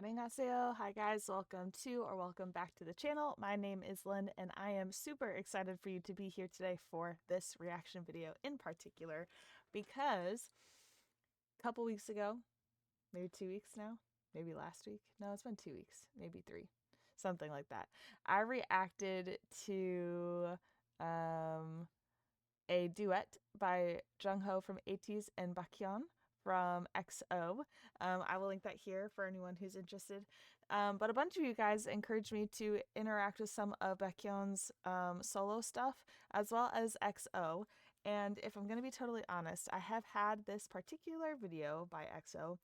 Annyeonghaseyo. Hi guys, welcome back to the channel. My name is Lynn and I am super excited for you to be here today for this reaction video in particular because a couple weeks ago, maybe 2 weeks now, maybe last week. No, it's been 2 weeks, maybe three, something like that. I reacted to a duet by Jungho from ATEEZ and Baekhyun from EXO. I will link that here for anyone who's interested. But a bunch of you guys encouraged me to interact with some of Baekhyun's solo stuff as well as EXO. And if I'm going to be totally honest, I have had this particular video by EXO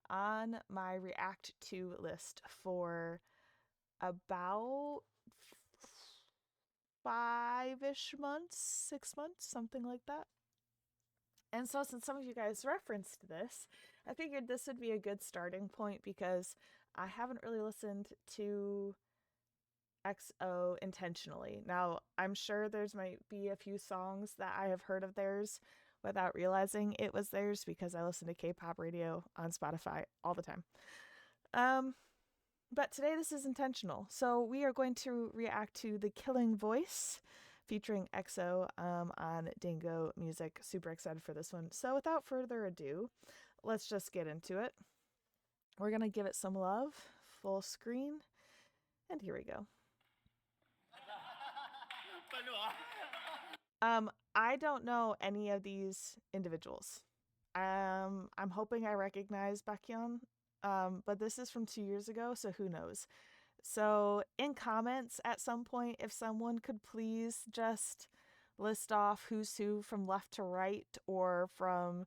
on my react to list for about 5-ish months, 6 months, something like that. And so since some of you guys referenced this, I figured this would be a good starting point because I haven't really listened to EXO intentionally. Now, I'm sure there's might be a few songs that I have heard of theirs without realizing it was theirs because I listen to K-pop radio on Spotify all the time. But today this is intentional. So we are going to react to The Killing Voice featuring EXO on Dingo Music. Super excited for this one. So without further ado, let's just get into it. We're going to give it some love, full screen, and here we go. I don't know any of these individuals. I'm hoping I recognize Baekhyun, but this is from 2 years ago, so who knows. So in comments at some point, if someone could please just list off who's who from left to right or from,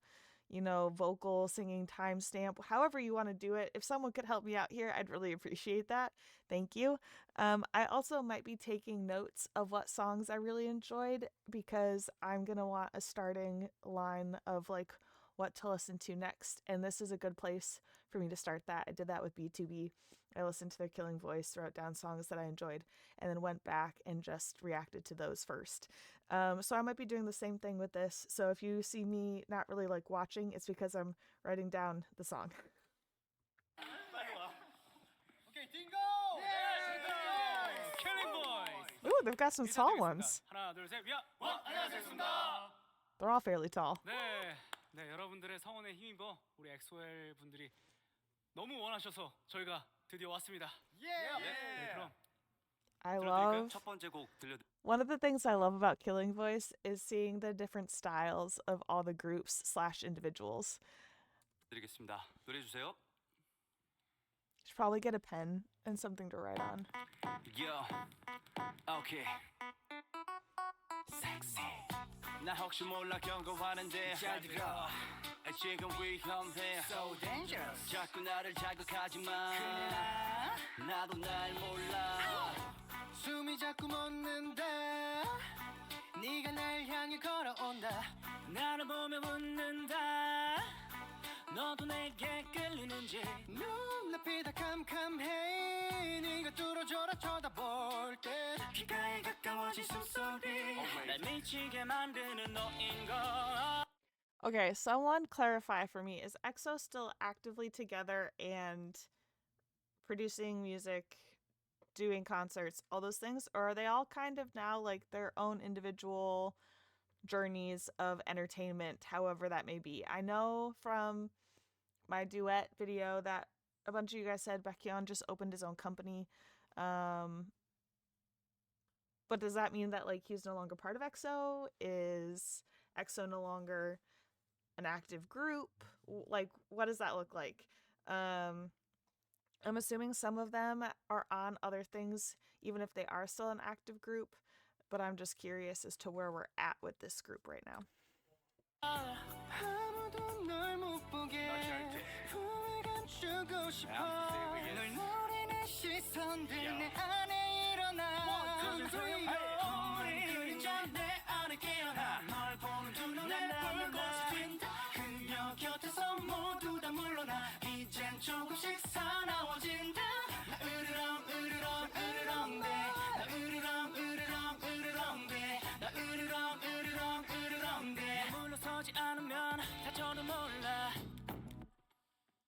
you know, vocal singing timestamp, however you want to do it. If someone could help me out here, I'd really appreciate that. Thank you. I also might be taking notes of what songs I really enjoyed because I'm going to want a starting line of like what to listen to next. And this is a good place for me to start that. I did that with B2B. I listened to their Killing Voice, wrote down songs that I enjoyed, and then went back and just reacted to those first. So I might be doing the same thing with this. So if you see me not really like watching, it's because I'm writing down the song. Okay, Dingo! Killing Voice! Ooh, they've got some tall ones. 하나, 둘, 셋, 야! 안녕하세요. They're all fairly tall. 네, 여러분들의 성원에 힘입어 우리 엑소엘 분들이 너무 원하셔서 저희가 드디어 왔습니다. 네, 그럼 I love 첫 번째 곡 one of the things I love about Killing Voice is seeing the different styles of all the groups / individuals. 드리겠습니다. 노래 주세요. Should probably get a pen and something to write on. Yo, okay. Sexy. 나 혹시 몰라 경고하는데 잘 들어. 지금 위험해. So dangerous. 자꾸 나를 자극하지만 나도 날 몰라. 숨이 자꾸 멎는다. 네가 날 향해 걸어온다. 나를 보며 웃는다. 너도 내게 끌리는지 눈앞이 다 캄캄해. 네가 뚫어져라 쳐다볼 때 귓가에 가까워진 숨소리 날 미치게 만드는 너인 걸. Okay, someone clarify for me, is EXO still actively together and producing music, doing concerts, all those things? Or are they all kind of now like their own individual journeys of entertainment, however that may be? I know from my duet video that a bunch of you guys said Baekhyun just opened his own company. But does that mean that like he's no longer part of EXO? Is EXO no longer an active group? Like, what does that look like? I'm assuming some of them are on other things, even if they are still an active group, but I'm just curious as to where we're at with this group right now. 조금씩 사나워진다. 나 으르렁 으르렁 으르렁대. 나 으르렁 으르렁 으르렁대. 나 으르렁 으르렁 으르렁대. 물러서지 않으면 다쳐도 몰라.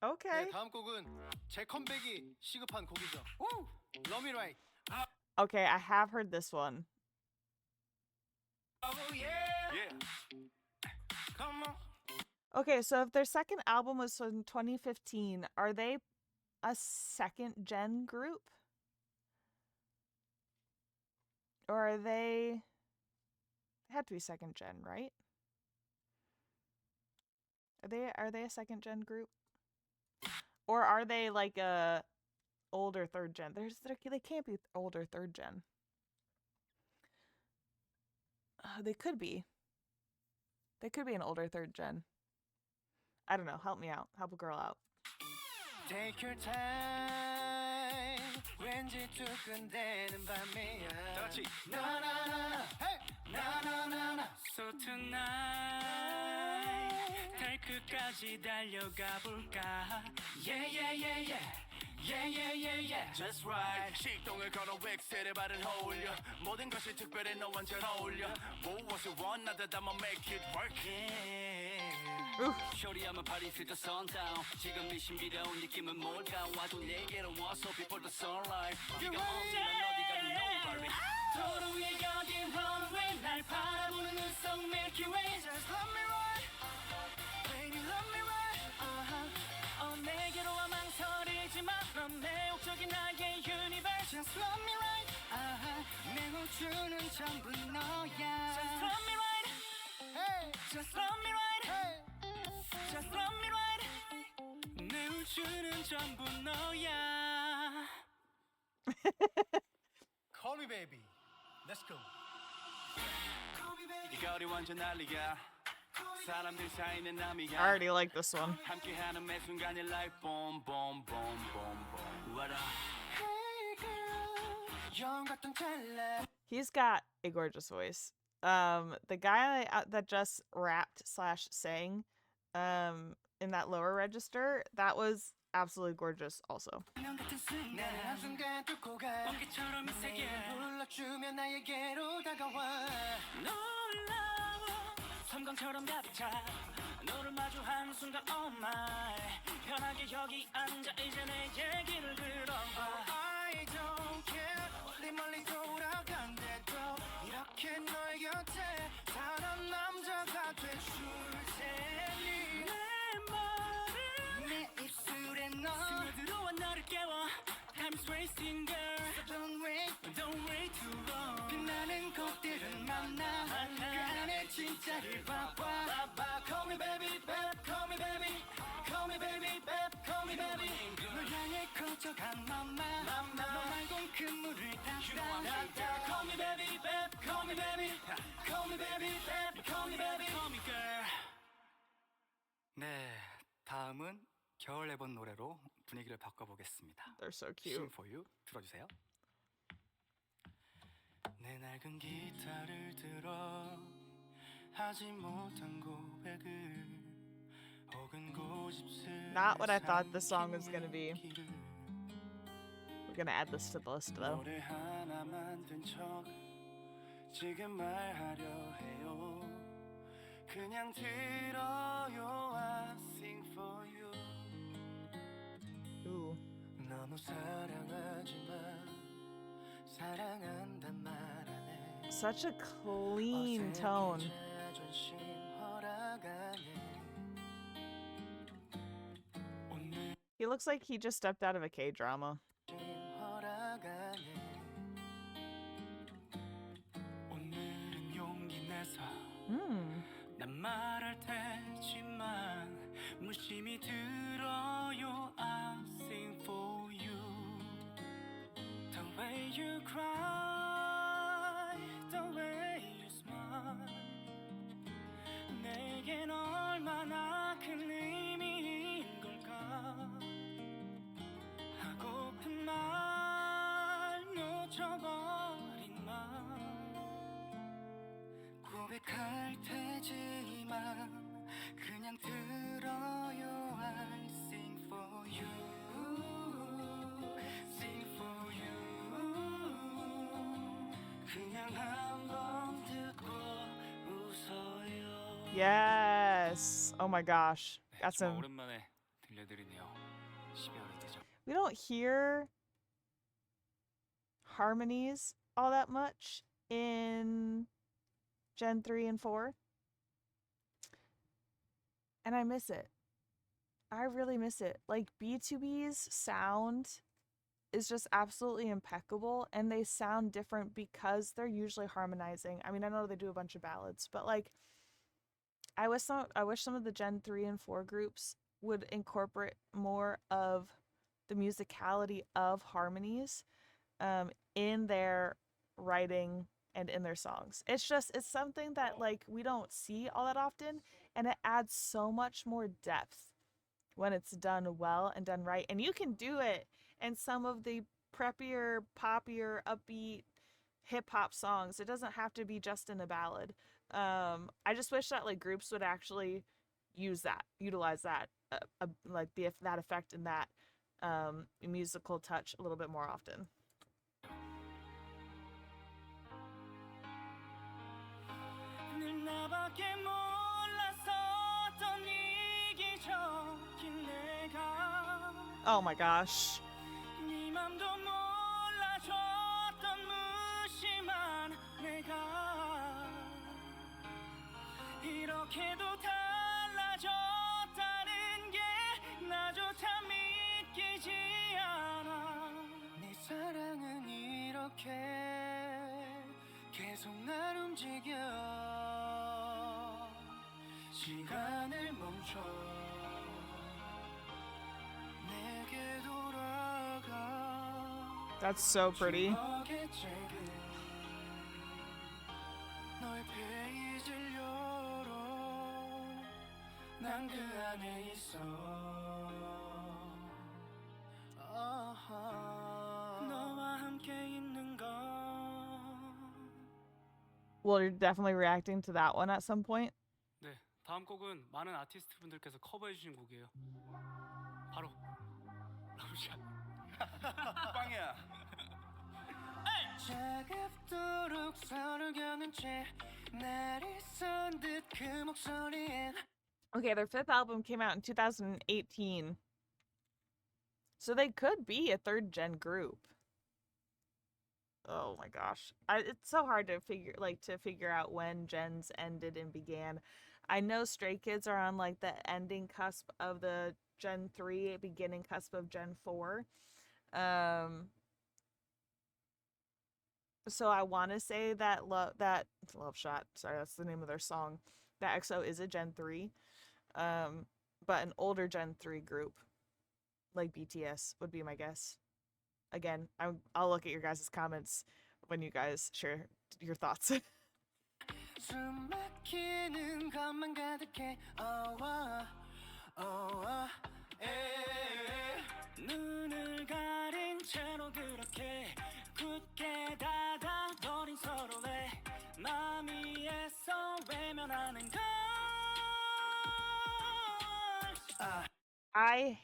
Okay. 네, 다음 곡은 제 컴백이 시급한 곡이죠. Love Me Right. Okay, I have heard this one. Oh yeah. Yeah. Come on. Okay, so if their second album was in 2015, are they a second gen group? Or are they had to be second gen, right? Are they a second gen group? Or are they like a older third gen? They can't be older third gen. They could be. They could be an older third gen. I don't know. Help me out. Help a girl out. Take your time. 왠지 두근대는 밤이야. 다 같이. 나나나나. Hey. 나나나나. So tonight 달 끝까지 달려가 볼까. Yeah yeah yeah yeah. Yeah yeah yeah yeah. Just right. 식동을 걸어 웩스를 발을 어울려. 모든 것이 특별해 너와 완전 어울려. 무엇을 원하든 I'ma make it work. 쇼리하면 파리스 더 sundown. 지금 이 신비로운 느낌은 뭘까. 와도 내게로 와서 before the sunlight. 네가 없으면 어디 가든 no worry. 도로 위에 여긴 runway. 날 바라보는 눈썹 Milky Way. Just love me right. Baby love me right. 내게로 와 망설이지 마. 넌 매혹적인 나의 universe. Just love me right. 내 우주는 전부 너야. Just love me right. Hey. Just love me right. Hey. Just love me right. 내 우주는 전부 너야. Call me baby. Let's go. 이 거리 완전 난리야. 사람들 사이는 남이야. I already like this one. 함께하는 매 순간이 like boom boom boom boom boom. What up? Hey girl. 영 같은 찰나. He's got a gorgeous voice. The guy that just rapped / sang, in that lower register, that was absolutely gorgeous also. 나는 한순간 뚫고 가. 번개처럼 이 세계 불러주면 나에게로 다가와. 놀라워 섬광처럼 가득 차 너를 마주한 순간 oh my 편하게 여기 앉아 이제 내 얘기를 들어봐. I don't care. 멀리 멀리 돌아간대도 이렇게 너의 곁에 사람 남자가 돼줄 테니 내 말을 내 입술에 너 스며들어와 나를 깨워 Time's wasting girl So don't wait too long 빛나는 곡들은 만나 그 안에 진짜를 봐봐 Call me baby babe call me baby call me baby babe call me baby 널 향해 커져간 맘마 너 말곤 그 물을 탔다 Call me baby babe call me baby call me baby babe call me baby Call me girl. 네, 다음은 겨울 앨범 노래로 분위기를 바꿔보겠습니다. They're so Sing cute. for you 들어주세요. 내 낡은 기타를 들어 하지 못한 고백을 혹은 고집스레 Not what I thought this song was gonna be. We're gonna add this to the list though. 노래 하나 만든 척 지금 말하려 해요. 그냥 들어요. I sing for you. Ooh. 너무 사랑하지만 사랑한단 말 안 해. Such a clean tone. 자존심 허락하네. 오늘 He looks like he just stepped out of a K-drama. 허락하네. 오늘은 용기 내서 난 말할 테지만 무심히 들어요. I sing for you. The way you cry, the way you smile. 내겐 얼마나 큰 의미인 걸까. 하고픈 말 놓쳐버린 맘 고백할 테지만 그냥 들어요. I sing for you sing for you 그냥 한번 듣고 웃어요. Yes. Oh my gosh. Got 정말 some 오랜만에 들려드리네요. 12월의 대전. We don't hear harmonies all that much in Gen 3 and 4. And I miss it. I really miss it. Like B2B's sound is just absolutely impeccable, and they sound different because they're usually harmonizing. I mean, I know they do a bunch of ballads, but like I wish some of the Gen 3 and 4 groups would incorporate more of the musicality of harmonies in their writing and in their songs. It's something that like we don't see all that often, and it adds so much more depth when it's done well and done right. And you can do it in some of the preppier, poppier, upbeat hip hop songs. It doesn't have to be just in a ballad. I just wish that like groups would actually utilize that, like that effect and that musical touch a little bit more often. 늘 나밖에 몰랐었던 이기적인 내가 Oh my gosh. 네 맘도 몰라줬던 무심한 내가 이렇게도 달라졌다는 게 나조차 믿기지 않아 네 사랑은 이렇게 계속 날 움직여 시간을 멈춰 내게 돌아가 That's so pretty. 추억의 책은 너의 페이지를 열어 난 그 안에 있어 너와 함께 있는 건 Well, you're definitely reacting to that one at some point. 네, 다음 곡은 많은 아티스트 분들께서 커버해 주신 곡이에요. 바로 러브샷. 빵이야 차갑도록 서로 겨눈 채 날이 선 듯 그 목소리엔 Okay, their fifth album came out in 2018. So they could be a third gen group. Oh my gosh. It's so hard to figure out when gens ended and began. I know Stray Kids are on like the ending cusp of the Gen 3, beginning cusp of Gen 4. So I want to say that Love Shot, sorry, that's the name of their song, that EXO is a Gen 3. But an older Gen 3 group like BTS would be my guess. Again, I'll look at your guys' comments when you guys share your thoughts. 숨 막히는 것만 가득해 눈을 가린 채로 그렇게 굳게 닫아버린 서로의 마음이 애써 외면하는 걸 I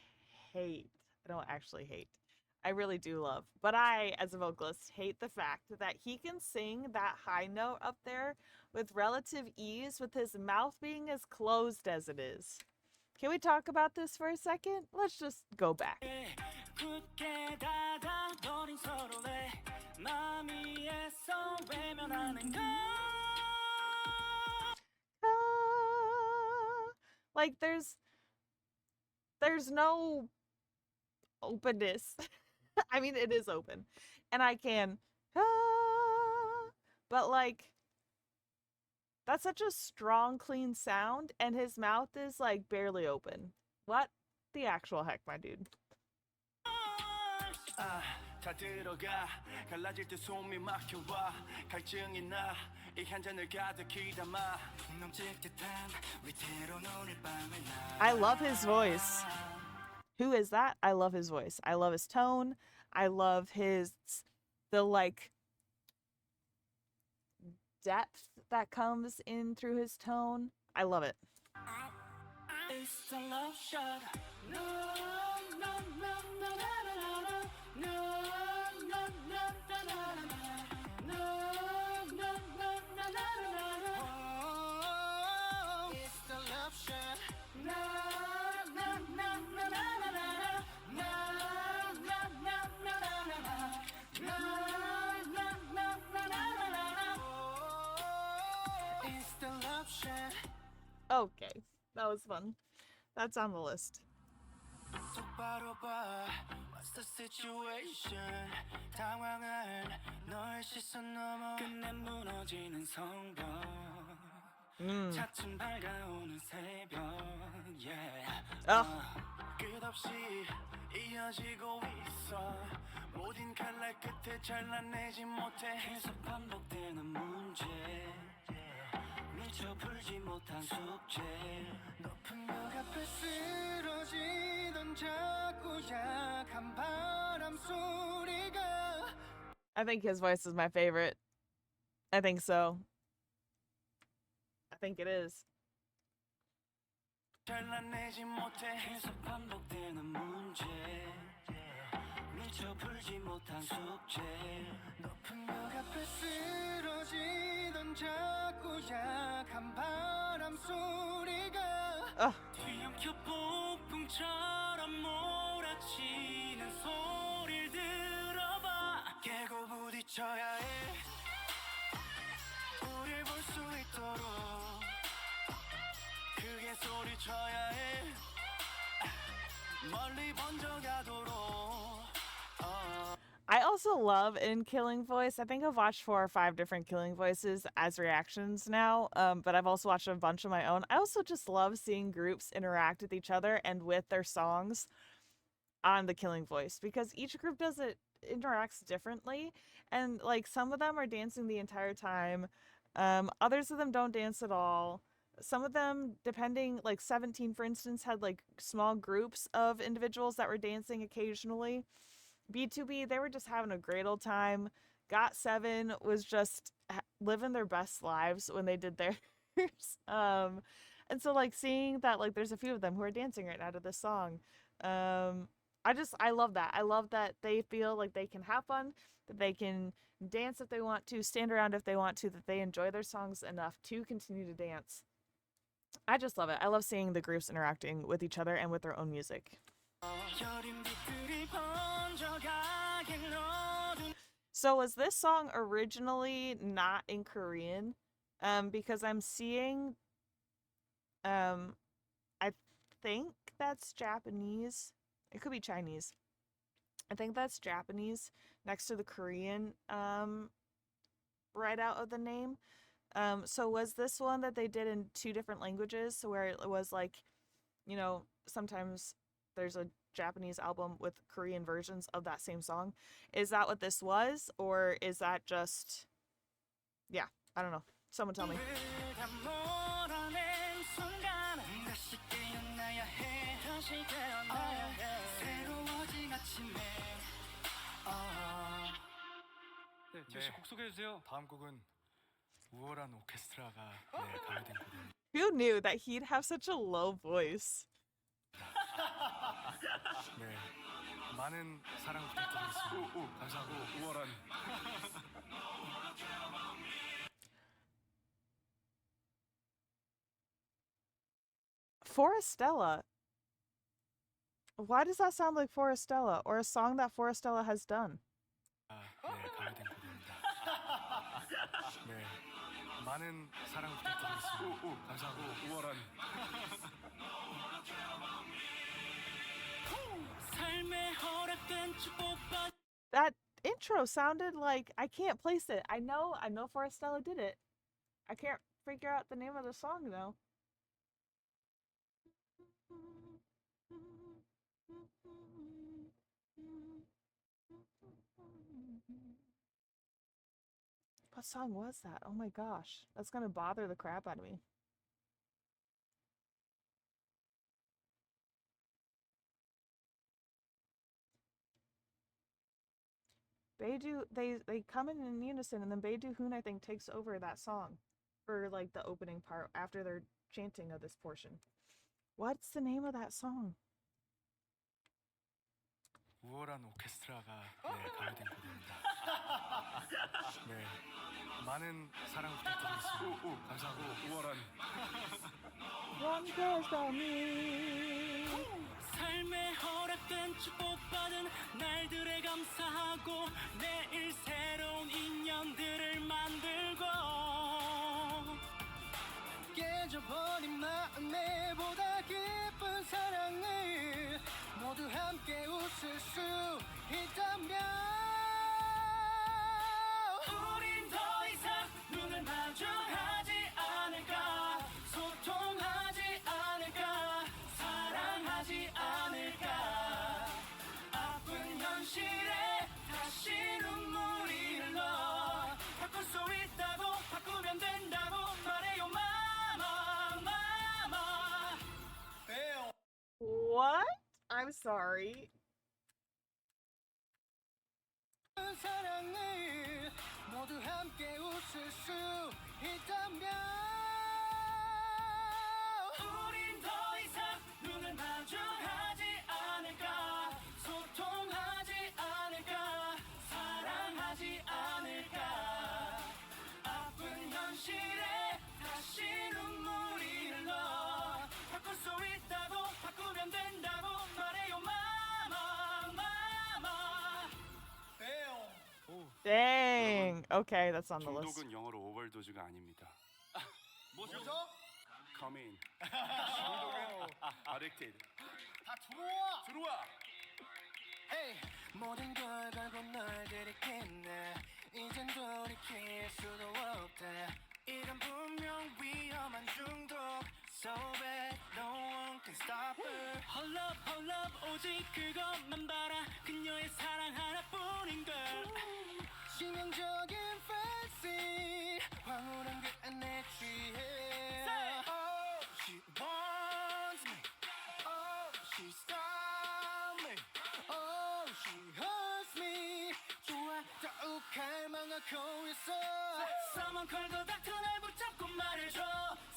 don't actually hate. I really do love. But I, as a vocalist, hate the fact that he can sing that high note up there with relative ease with his mouth being as closed as it is. Can we talk about this for a second? Let's just go back. 굳게 닫아버린 서로의 마음이 애써 외면하는 걸 Like there's no openness. I mean, it is open, and I can, but like that's such a strong, clean sound, and his mouth is like barely open. What the actual heck, my dude? 다 들어가 갈라질 때 숨이 막혀와 갈증이 나이 한 잔을 가득히 담아 넘칠 듯한 위태로운 오늘 밤을 나 I love his voice. Who is that? I love his voice. I love his tone. I love the like depth that comes in through his tone. I love it. It's a love shot No, no, no, no, no, no, no, no, no, no, no, It's the love shot No, no, no, no, no, That was fun. That's on the list. 똑바로 봐. What's the situation? 당황한 너의 시선 넘어 끝내 무너지는 성벽. 차츰 밝아오는 새벽. Yeah. 끝없이 이어지고 있어. 모든 칼날 끝에 잘라내지 못해. 계속 반복되는 문제. 미처 풀지 못한 숙제. 높은 벽 앞에 쓰러지던 자꾸 약한 바람 소리가. I think his voice is my favorite. I think so. I think it is. 잘라내지 못해. 계속 반복되는 문제. 미처 풀지 못한 숙제. 높은 벽 앞에 쓰러지던 자꾸 약한 바람 소리가. 뒤엉켜 폭풍처럼 몰아치는 소리를 들어봐. 깨고 부딪혀야 해. 우릴 볼 수 있도록 크게 소리쳐야 해. 멀리 번져가도록. I also love in Killing Voice. I think I've watched 4 or 5 different Killing Voices as reactions now, but I've also watched a bunch of my own. I also just love seeing groups interact with each other and with their songs on the Killing Voice, because each group interacts differently, and like some of them are dancing the entire time, others of them don't dance at all. Some of them, depending, like 17 for instance, had like small groups of individuals that were dancing occasionally. B2B, they were just having a great old time. GOT7 was just living their best lives when they did theirs. And so like seeing that like there's a few of them who are dancing right now to this song. I love that. I love that they feel like they can have fun, that they can dance if they want to, stand around if they want to, that they enjoy their songs enough to continue to dance. I just love it. I love seeing the groups interacting with each other and with their own music. So was this song originally not in Korean? Because I'm seeing, I think that's Japanese. It could be Chinese. I think that's Japanese next to the Korean, right out of the name. So was this one that they did in 2 different languages, where it was like, you know, sometimes there's a Japanese album with Korean versions of that same song? Is that what this was, or is that just, yeah, I don't know. Someone tell me. 네, 제시 곡 소개해 주세요. 다음 곡은 우월한 오케스트라가 가미된 곡입니다. Who knew that he'd have such a low voice? 네, 많은 사랑 부탁드리겠습니다. 감사합니다. 우월한. Forestella. Why does that sound like Forestella, or a song that Forestella has done? 가미된 곡입니다. 네, 많은 사랑 부탁드리겠습니다. 감사합니다. 우월한. That intro sounded like, I can't place it. I know Forestella did it. I can't figure out the name of the song though. What song was that? Oh my gosh. That's gonna bother the crap out of me. Beiju, they come in unison, and then Beiju Hoon, I think, takes over that song for like the opening part after their chanting of this portion. What's the name of that song? 우월한 오케스트라가 가미된 곡입니다. 네, 많은 사랑 부탁드리겠습니다. 감사합니다. 우월한. One girl's on me. 삶에 허락된 축복받은 날들에 감사하고 내일 새로운 인연들을 만들고 깨져버린 마음에 보다 웃을 수 있다면 우린 더 이상 눈을 마주하지 않을까 소통하지 않을까 사랑하지 않을까 아픈 현실에 다시 눈물이 흘러 바꿀 수 있다고 바꾸면 된다고 말해요 마마 마마 What? I'm sorry. 사랑을 모두 함께 웃을 수 있다면 우린 더 이상 눈을 마주하지 않을까 소통하지 않을까 사랑하지 않을까 아픈 현실에 다시 눈물이 흘러 바꿀 수 있다고 바꾸면 된다고 말해요 마마 마마 Dang. Okay, that's on the list. 중독은 영어로 오버도즈가 아닙니다. 뭐죠? Come in. 중독은 addicted. 다 들어와! 들어와. Hey, 모든 걸 걸고 널 들이켰네 이젠 돌이킬 수도 없다 이건 분명 위험한 중독 So bad, no one can stop her Hold up, hold up, 오직 그것만 봐라 그녀의 사랑 하나뿐인걸 치명적인 fancy 황홀한 그 안에 취해 Oh, she wants me Oh, she stops me Oh, she hurts me 좋아, 더욱 갈망하고 있어 Someone 걸고 닥터 날 붙잡고 말해줘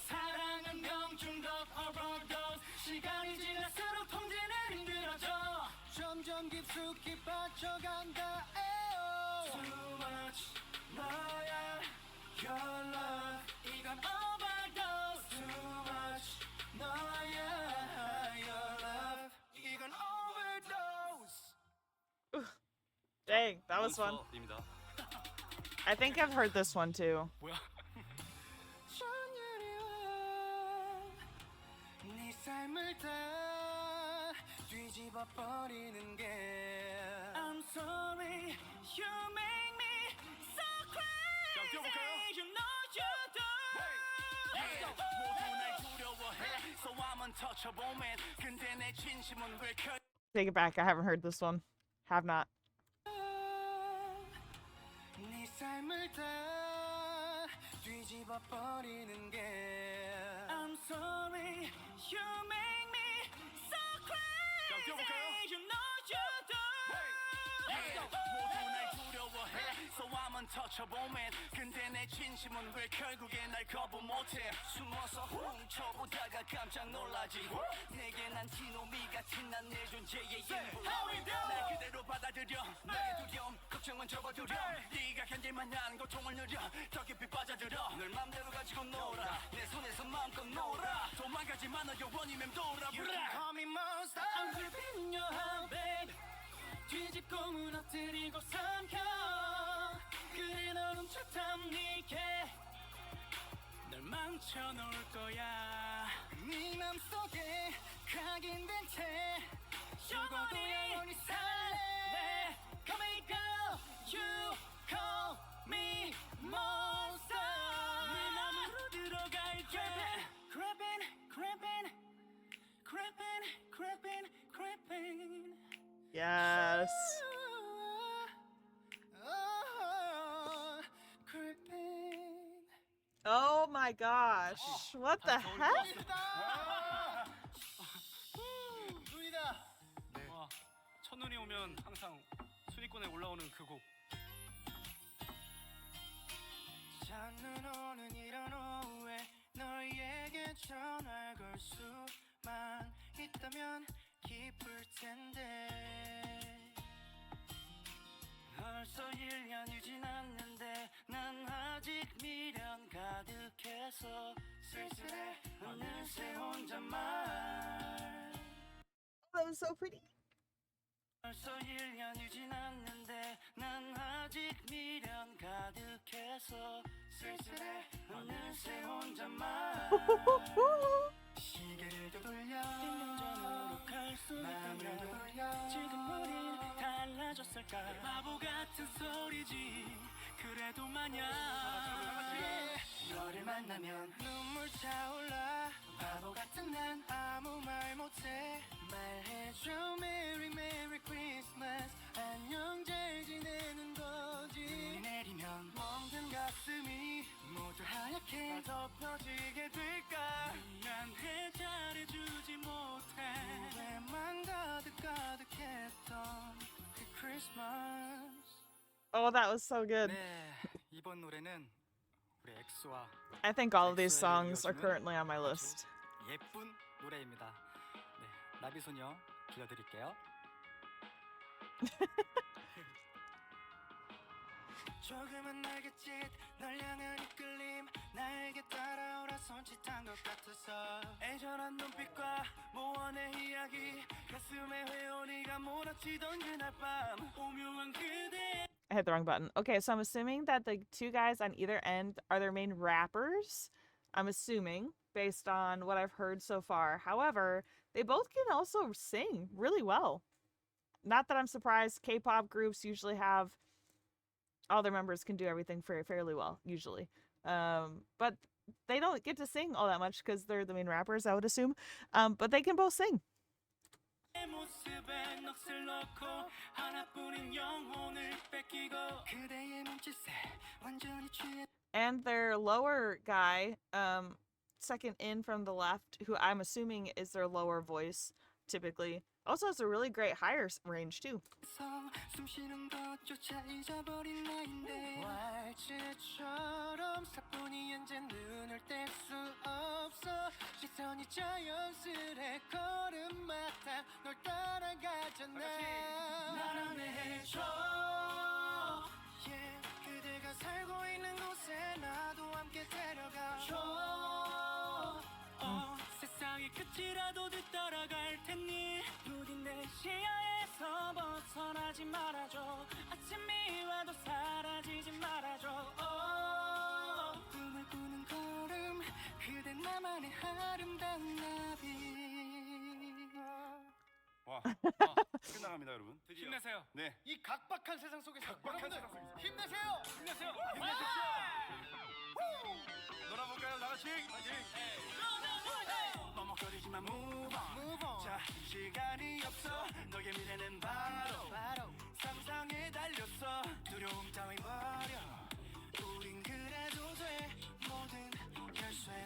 사랑은 병중독 overdose 시간이 지날수록 통제는 힘들어져 점점 깊숙이 빠져간다 에어 Too much 너야 Your love 이건 overdose Too much 너야 Your love 이건 overdose Dang, that was fun. 입니다. I think I've heard this one too. 뭐야? 네 삶을 다 뒤집어 버리는 게 I'm sorry you make me so crazy 뛰어볼까요? You know you do 모두 날 두려워해. So I'm untouchable man. 근데 내 진심은 왜 Take it back. I haven't heard this one. Have not. 네 삶을 다 뒤집어 버리는 게 I'm sorry you make me so crazy 뛰어볼까요? You know you do 모두 날 두려워해. So I'm untouchable man. 근데 내 진심은 왜 결국에 날 거부 못해. 숨어서 훔쳐보다가 깜짝 놀라지 내게 난 티노미 같은 난 내 존재의 일부 날 그대로 받아들여 나의 두려움 걱정은 접어두려 네가 견딜만 한 고통을 누려 더 깊이 빠져들어 널 맘대로 가지고 놀아 내 손에서 마음껏 놀아 도망가지 마너 영원히 맴돌아 You can call me monster I'm gripping your hand babe 뒤집고 무너뜨리고 삼켜 그래 널 훔쳐탐니게 널 망쳐놓을 거야 네 맘속에 각인된 채 죽어도 영원히 살래 Come and go You call me monster 내 맘으로 들어갈게 Creeping, creeping Creeping, creeping, creeping Yes. Oh, creeping Oh my gosh. What the heck? 누이다 와, 첫눈이 오면 항상 순위권에 올라오는 그 곡. 첫눈 오는 이런 오후에 너에게 전화를 걸 수만 있다면 기쁠 텐데 벌써 1년이 지났는데 난 아직 미련 가득해서 쓸쓸해 어느새 혼잣말 That was so pretty. 벌써 1년이 지났는데 난 아직 미련 가득해서 쓸쓸해 어느새 혼잣말 시계를 되돌려 1년 전으로 갈 수 마음을 있다면 되돌려 지금 우리 사라졌을까 바보 같은 소리지 그래도 마냥 너를 만나면 눈물 차올라 바보 같은 난 아무 말 못해 말해줘 Merry Merry Christmas 안녕 잘 지내는 거지 눈이 내리면 멍든 가슴이 모두 하얗게 다 덮여지게 될까 미안해 잘해주지 못해 후회만 가득가득했던 그 크리스마스 Oh, that was so good. 네, 이번 노래는 우리 엑소와 I think all of these songs are currently on my list. 예쁜 노래입니다. 네, 나비소녀 들려드릴게요. 조금은 날갯짓 널 향한 이끌림 나에게 따라오라 손짓한 것 같아서 애절한 눈빛과 모원의 이야기 가슴에 회오리가 몰아치던 그날 밤 오묘한 그대 I hit the wrong button. Okay, so I'm assuming that the two guys on either end are their main rappers. I'm assuming based on what I've heard so far. However, they both can also sing really well. Not that I'm surprised. K-pop groups usually have all their members can do everything fairly well, usually. But they don't get to sing all that much because they're the main rappers, I would assume. But they can both sing. 모습에 넋을 넣고 하나뿐인 영혼을 뺏기고 그대의 눈짓에 완전히 취해 And their lower guy, second in from the left, who I'm assuming is their lower voice, typically, also has a really great higher range too. 숨 쉬는 것조차 잊어버린 나인데 왈츠처럼 사뿐히 앉은 눈을 뗄 수 없어 시선이 자연스레 걸음마다 널 따라가잖아 말안해줘 yeah, 그대가 살고 있는 곳에 나도 함께 데려가 세상의 끝이라도 뒤따라갈 테니 부디 내 시야에서 벗어나지 말아줘 아침이 와도 사라지지 말아줘 꿈을 꾸는 걸음 그대 나만의 아름다운 나비 와, 끝나갑니다, 여러분. 드디어. 힘내세요. 네. 이 각박한 세상 속에서 각박한 여러분들 세상 속에서. 힘내세요 힘내세요. 놀아볼까요, 다 같이? 머뭇거리지만 move on 자 시간이 없어 너의 미래는 바로 상상에 달렸어 두려움 따윈 버려 우린 그래도 돼 모든 열쇠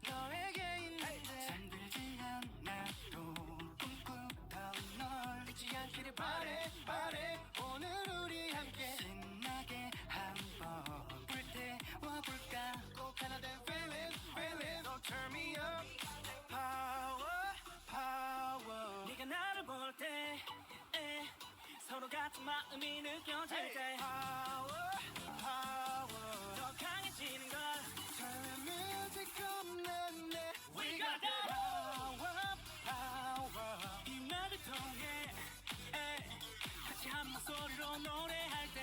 너에게 있는데 잠들지 않아도 꿈꾸던 널 잊지 않기를 바래 오늘 우리 함께 신나게 한번 불태워볼까 꼭 하나 된 feeling oh turn me up power 네가 나를 볼 때 서로 같은 마음이 느껴질 때 더 강해지는 걸 Turn the music on 내 We got that power 이 음악을 통해 같이 한 목소리로 노래할 때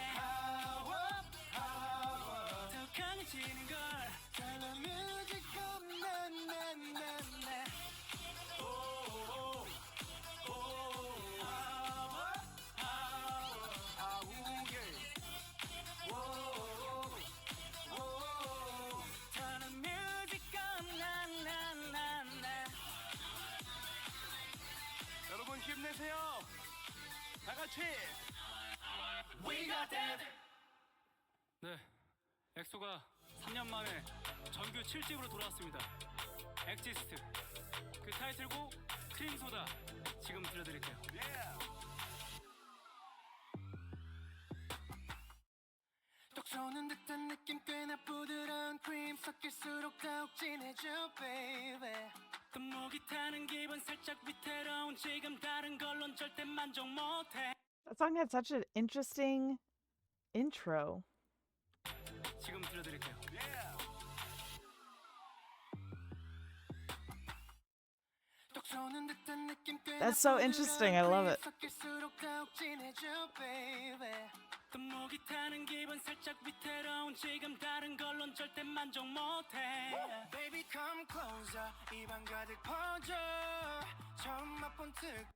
더 강해지는 걸 Turn the music on 내 Turn the music on 여러분 힘내세요. 다 같이. We got that 네, 엑소가 3년 만에 정규 7집으로 돌아왔습니다. 엑지스트. 그 타이틀곡 크림소다 지금 들려드릴게요. 똑 쏘는 듯한 느낌 꽤나 부드러운 크림 섞일수록 더욱 진해져 baby 금목이 타는 기분 살짝 위태로운 지금 다른 걸론 절대 만족 못해 That song had such an interesting intro. 지금 들려드릴게요. 똑 쏘는 듯한 느낌 꽤나 That's so interesting. I love it. 섞일수록 더욱 진해져 baby 금목이 타는 기분 살짝 위태로운 지금 다른 걸론 절대 만족 못해 Baby come closer 입안 가득 퍼져 처음 맛본 특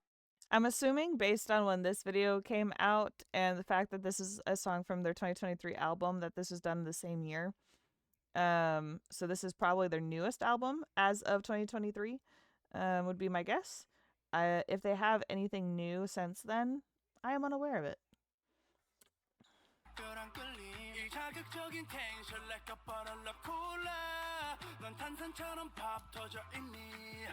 I'm assuming based on when this video came out and the fact that this is a song from their 2023 album that this was done the same year. So this is probably their newest album as of 2023. Would be my guess. If they have anything new since then, I am unaware of it. 특별한 끌림 이 자극적인 텐션 like a bottle of cola 넌 탄산처럼 밥 터져 있니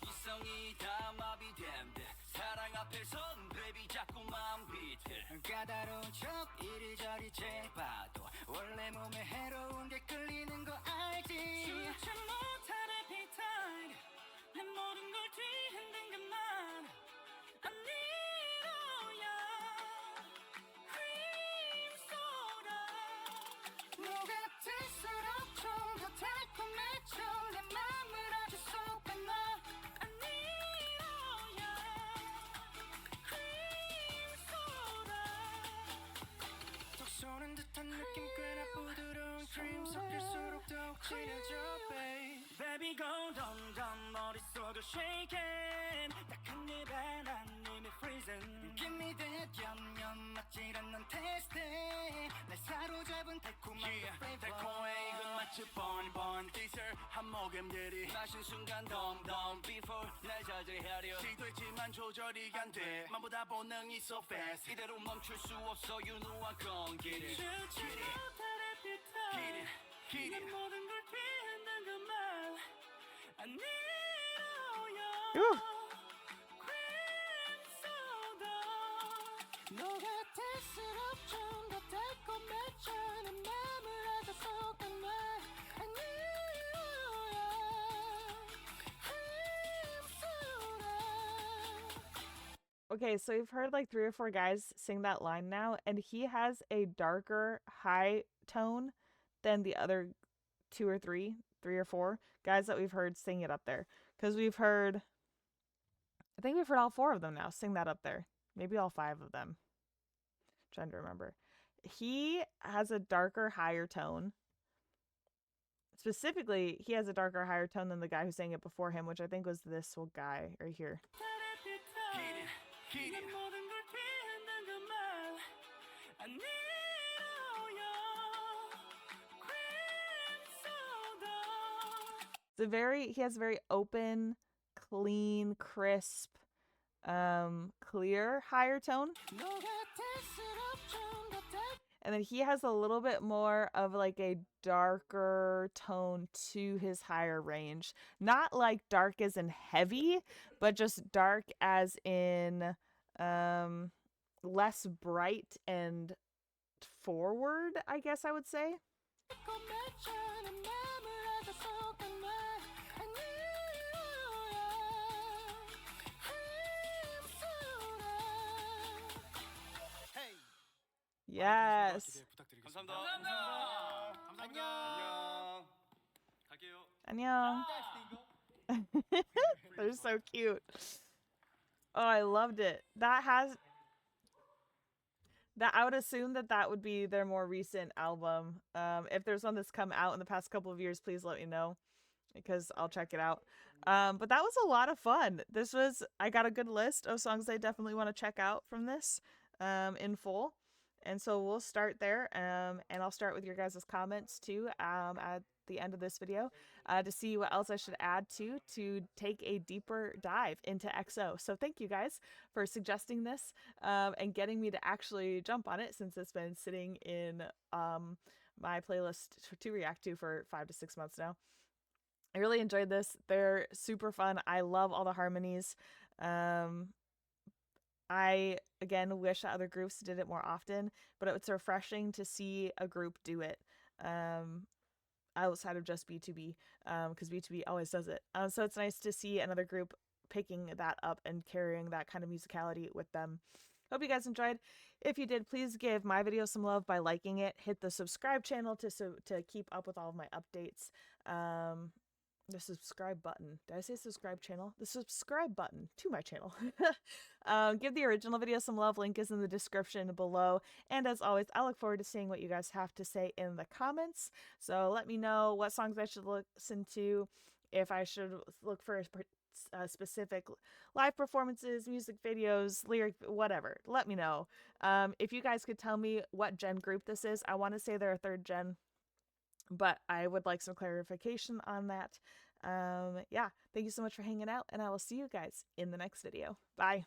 이성이 다 마비된 듯 사랑 앞에선 baby 자꾸만 비틀 까다로운 척 이리저리 재봐도 원래 몸에 해로운 게 끌리는 거 알지 수치 못한 appetite 내 모든 걸 뒤흔든 것만 I need all ya cream soda 너가 될수록 좀 더 달콤해져 내 맘을 아주 쏙빼놔 I need all ya cream soda 톡 쏘는 듯한 느낌 꽤나 부드러운 크림 섞일수록 더욱 진해져 babe Baby go 덤덤 머릿속을 shaking 딱한 입에 난 이미 freezing Give me that 얌얌 맞질 않는 테스트 날 사로잡은 달콤한 그 flavor 달콤해 이건 마치 번번 diesel 한 모금 들이 마신 순간 덤덤 before 날 저지하려 시도했지만 조절이 안돼 맘보다 본능이 so fast 이대로 멈출 수 없어 유노한 공기를 수치 못한 appetite Hit 내 it 모든 걸 뒤흔든 그만 I need all Ooh. your cream soda 너가 될수록 좀 더 달콤해져 내 맘을 아주 쏙빼놔 I need all your cream soda Okay, so we've heard like 3 or 4 guys sing that line now, and he has a darker high tone than the other 2 or 3 or 4 guys that we've heard sing it up there. Because I think we've heard all 4 of them now sing that up there. Maybe all 5 of them. Trying to remember. He has a darker, higher tone. Specifically, he has a darker, higher tone than the guy who sang it before him, which I think was this guy right here. Hit it 내 모든 걸 뒤흔든 그만 I need all your cream soda He has a very open, clean, crisp, clear, higher tone. 너가 될수록 좀 더 달콤해져 And then he has a little bit more of like a darker tone to his higher range. Not like dark as in heavy, but just dark as in less bright and forward, I guess I would say. 달콤해져 내 맘을 아주 쏙빼놔 I need all your cream soda Hey Yes. 기대 부탁드리겠습니다. 감사합니다. 안녕. 갈게요. 안녕. They're so cute. Oh, I loved it. I would assume that would be their more recent album. If there's one that's come out in the past couple of years, please let me know because I'll check it out. But that was a lot of fun. I got a good list of songs I definitely want to check out from this in full. And so we'll start there. And I'll start with your guys' comments too at the end of this video to see what else I should add to take a deeper dive into EXO. So thank you guys for suggesting this and getting me to actually jump on it since it's been sitting in my playlist to react to for 5 to 6 months now. I really enjoyed this. They're super fun. I love all the harmonies. I, again, wish that other groups did it more often, but it's refreshing to see a group do it outside of just B2B, because B2B always does it. So it's nice to see another group picking that up and carrying that kind of musicality with them. Hope you guys enjoyed. If you did, please give my video some love by liking it. Hit the subscribe channel to keep up with all of my updates. The subscribe button. Did I say subscribe channel? The subscribe button to my channel. Give the original video some love. Link is in the description below. And as always, I look forward to seeing what you guys have to say in the comments. So let me know what songs I should listen to, if I should look for a specific live performances, music videos, lyric, whatever. Let me know. If you guys could tell me what gen group this is, I want to say they're a third gen, but I would like some clarification on that. Yeah, thank you so much for hanging out, and I will see you guys in the next video. Bye.